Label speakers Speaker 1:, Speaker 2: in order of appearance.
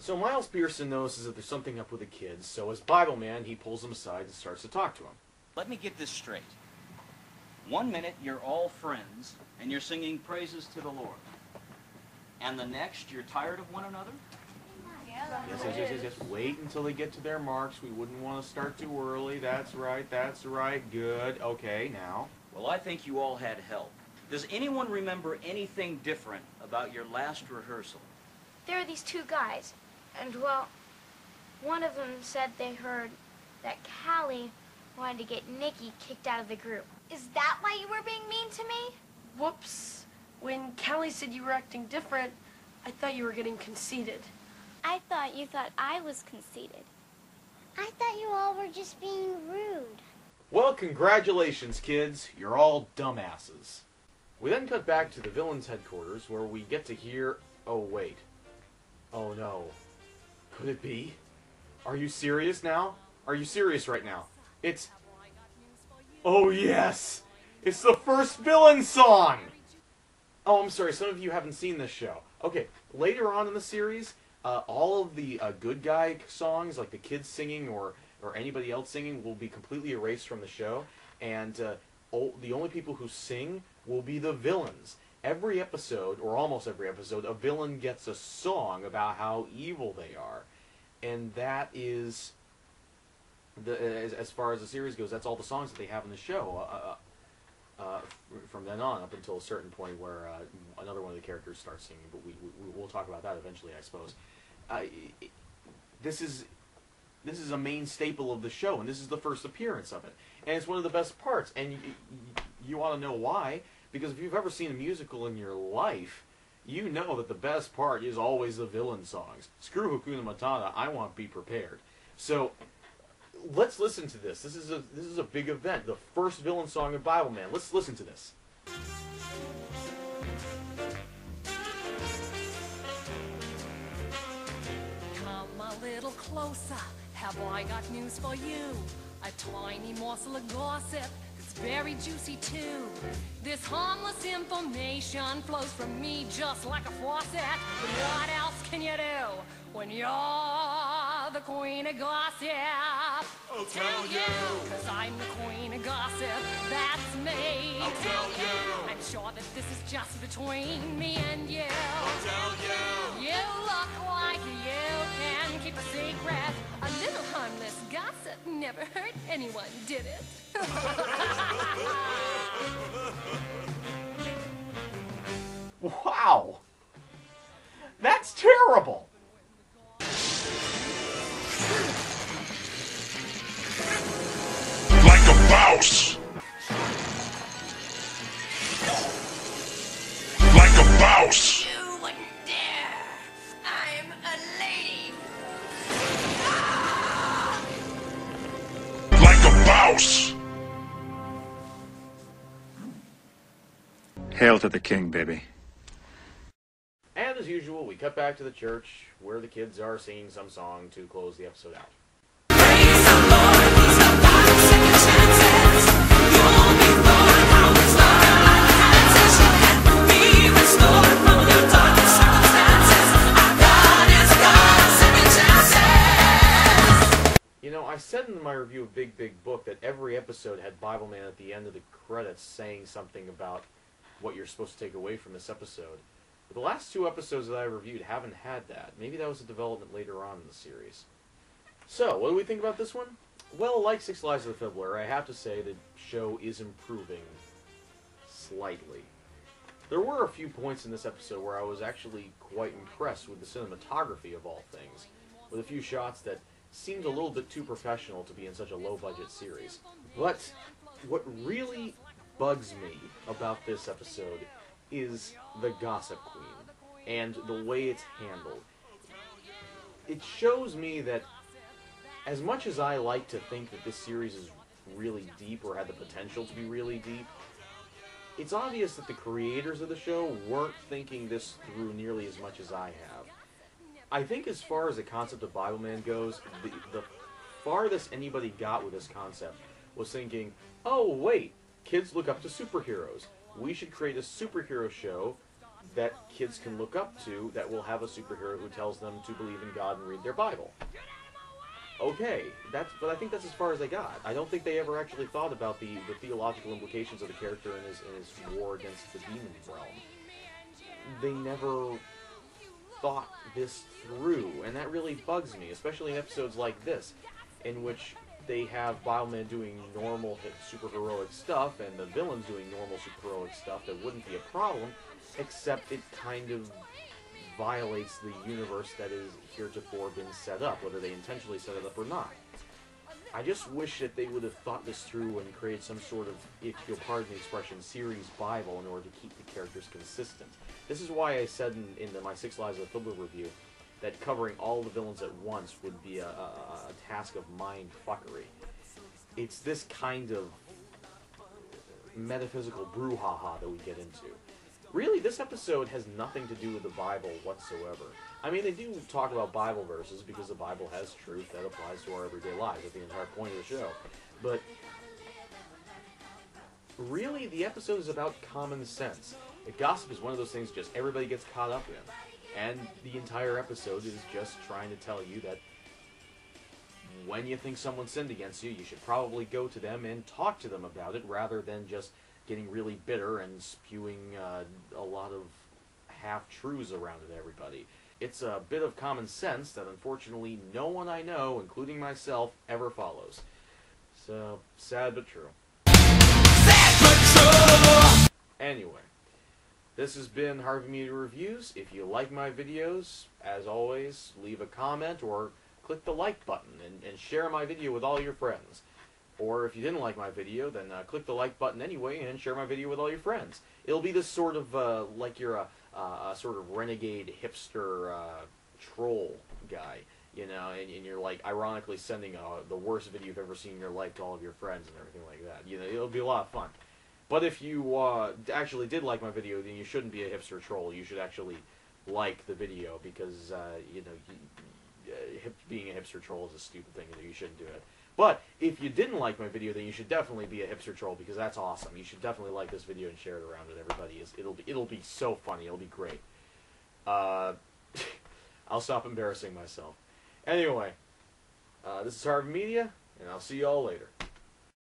Speaker 1: So Miles Pearson notices that there's something up with the kids, so as Bibleman, he pulls them aside and starts to talk to them.
Speaker 2: Let me get this straight. 1 minute, you're all friends, and you're singing praises to the Lord. And the next, you're tired of one another?
Speaker 1: Yes. Wait until they get to their marks. We wouldn't want to start too early. That's right. Good. Okay, now.
Speaker 2: Well, I think you all had help. Does anyone remember anything different about your last rehearsal?
Speaker 3: There are these two guys, and, well, one of them said they heard that Callie wanted to get Nikki kicked out of the group.
Speaker 4: Is that why you were being mean to me?
Speaker 5: Whoops. When Callie said you were acting different, I thought you were getting conceited.
Speaker 4: I thought you thought I was conceited.
Speaker 6: I thought you all were just being rude.
Speaker 1: Well, congratulations, kids. You're all dumbasses. We then cut back to the villain's headquarters, where we get to hear... Oh, wait. Oh, no. Could it be? Are you serious now? Are you serious right now? It's... Oh, yes! It's the first villain song! Oh, I'm sorry, some of you haven't seen this show. Okay, later on in the series, all of the good guy songs, like the kids singing or anybody else singing, will be completely erased from the show, and the only people who sing will be the villains. Every episode, or almost every episode, a villain gets a song about how evil they are. And that is, as far as the series goes, that's all the songs that they have in the show. From then on, up until a certain point where another one of the characters starts singing, but we'll talk about that eventually, I suppose. This is a main staple of the show, and this is the first appearance of it. And it's one of the best parts, and you want to know why, because if you've ever seen a musical in your life, you know that the best part is always the villain songs. Screw Hakuna Matata, I want Be Prepared. So, let's listen to this. This is a big event, the first villain song of Bibleman. Let's listen to this.
Speaker 7: Come a little closer, have I got news for you? A tiny morsel of gossip that's very juicy too. This harmless information flows from me just like a faucet. But what else can you do when you're the queen of gossip? I'll tell you, cause I'm the queen of gossip, that's me. I'll tell you, I'm sure that this is just between me and you. I'll tell you, you look like you can keep a secret. A little harmless gossip never hurt anyone, did it?
Speaker 1: Wow! That's terrible!
Speaker 8: Like a mouse! Like a mouse!
Speaker 7: You wouldn't dare! I'm a lady!
Speaker 8: Like a mouse!
Speaker 9: Hail to the king, baby.
Speaker 1: And as usual, we cut back to the church, where the kids are singing some song to close the episode out. You know, I said in my review of Big Big Book that every episode had Bibleman at the end of the credits saying something about what you're supposed to take away from this episode. But the last two episodes that I reviewed haven't had that. Maybe that was a development later on in the series. So, what do we think about this one? Well, like Six Lives of the Fiddler, I have to say the show is improving slightly. There were a few points in this episode where I was actually quite impressed with the cinematography of all things, with a few shots that seemed a little bit too professional to be in such a low-budget series. But what really bugs me about this episode is the Gossip Queen and the way it's handled. It shows me that as much as I like to think that this series is really deep or had the potential to be really deep, it's obvious that the creators of the show weren't thinking this through nearly as much as I have. I think as far as the concept of Bibleman goes, the farthest anybody got with this concept was thinking, oh wait, kids look up to superheroes. We should create a superhero show that kids can look up to that will have a superhero who tells them to believe in God and read their Bible. Okay, but I think that's as far as they got. I don't think they ever actually thought about the theological implications of the character in his war against the demon realm. They never thought this through, and that really bugs me, especially in episodes like this, in which they have Bibleman doing normal superheroic stuff, and the villains doing normal superheroic stuff that wouldn't be a problem, except it kind of violates the universe that has heretofore been set up, whether they intentionally set it up or not. I just wish that they would have thought this through and created some sort of, if you'll pardon the expression, series Bible in order to keep the characters consistent. This is why I said in my 6 Lives of Fiddler review that covering all the villains at once would be a task of mind fuckery. It's this kind of metaphysical brouhaha that we get into. Really, this episode has nothing to do with the Bible whatsoever. I mean, they do talk about Bible verses because the Bible has truth that applies to our everyday lives. That's the entire point of the show. But really, the episode is about common sense. Gossip is one of those things just everybody gets caught up in. And the entire episode is just trying to tell you that when you think someone sinned against you, you should probably go to them and talk to them about it rather than just getting really bitter and spewing a lot of half-truths around at everybody. It's a bit of common sense that unfortunately no one I know, including myself, ever follows. So, sad but true. Sad but true! Anyway, this has been Harvey Media Reviews. If you like my videos, as always, leave a comment or click the like button and share my video with all your friends. Or if you didn't like my video, then click the like button anyway and share my video with all your friends. It'll be this sort of, like you're a sort of renegade hipster troll guy, you know, and you're like ironically sending the worst video you've ever seen in your life to all of your friends and everything like that. You know, it'll be a lot of fun. But if you actually did like my video, then you shouldn't be a hipster troll. You should actually like the video because, you know, being a hipster troll is a stupid thing to do. You shouldn't do it. But if you didn't like my video, then you should definitely be a hipster troll because that's awesome. You should definitely like this video and share it around with everybody. It'll be so funny. It'll be great. I'll stop embarrassing myself. Anyway, this is Harvey Media, and I'll see you all later.